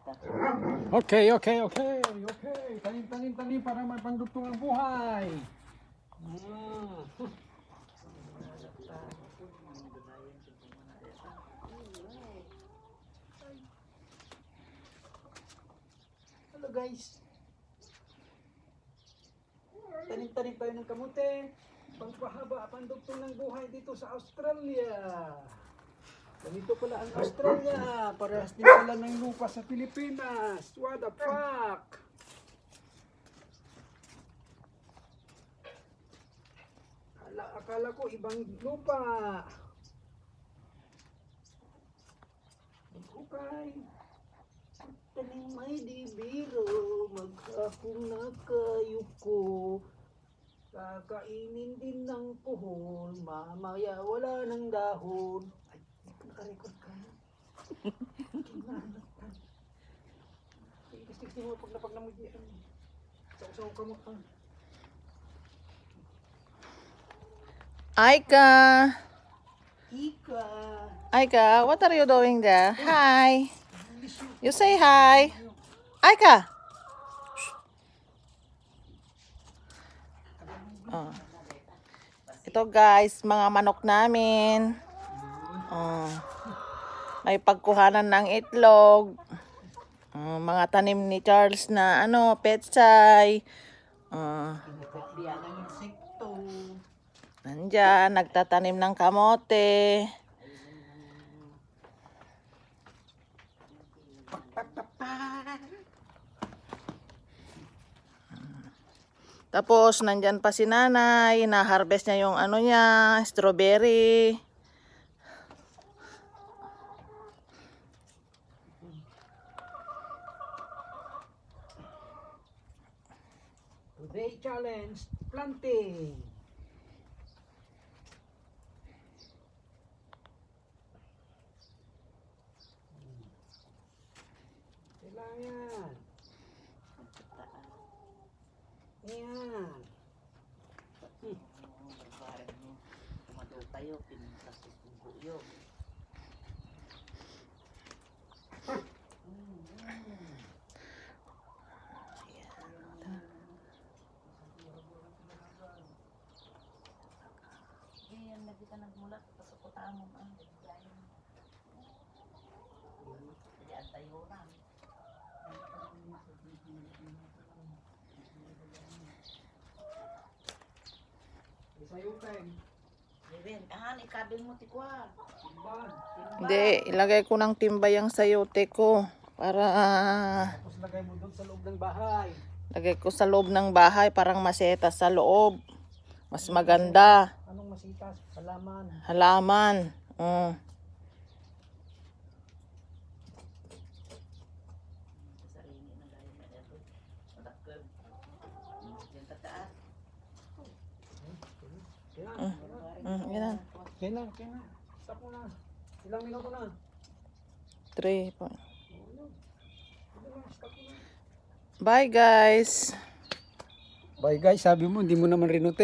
Okay. Tanim para may pangdugtong ang buhay. Hello guys. Tanim-tanim tayo ng kamote. Pangpahaba, pangdugtong ng buhay dito sa Australia. Ganito pala ang Australia. Parehas din pala ng lupa sa Pilipinas. What the fuck? Akala ko ibang lupa. Okay. Taning may di biro. Maghapong nakayuko. Kakainin din ng puhol. Mamaya wala ng dahon. Ay, nakarecord ka. Kinahanap ka. Ikastik mo pag napagnamudian. Sa-usaw ka mo ka. Aika, Ika. what are you doing there? Hi. You say hi. Aika. Oh. Ito guys, mga manok namin. Oh. May pagkuhanan ng itlog. Mga tanim ni Charles na petsay. Nandyan, nagtatanim ng kamote. Tapos, nandyan pa si nanay. Na-harvest niya yung niya, strawberry. Today challenge, planting. Kailangan. Ayan. Hindi, ilagay ko ng timbay ang sayote ko. Para Tapos lagay mo doon sa loob ng bahay. lagay ko sa loob ng bahay, parang maseta sa loob. Mas maganda. Anong masitas? Halaman. Halaman. Yan. Kailan. Stop mo na. Ilang minuto na? 3 po. Bye guys. Bye guys, sabi mo hindi mo naman rinute.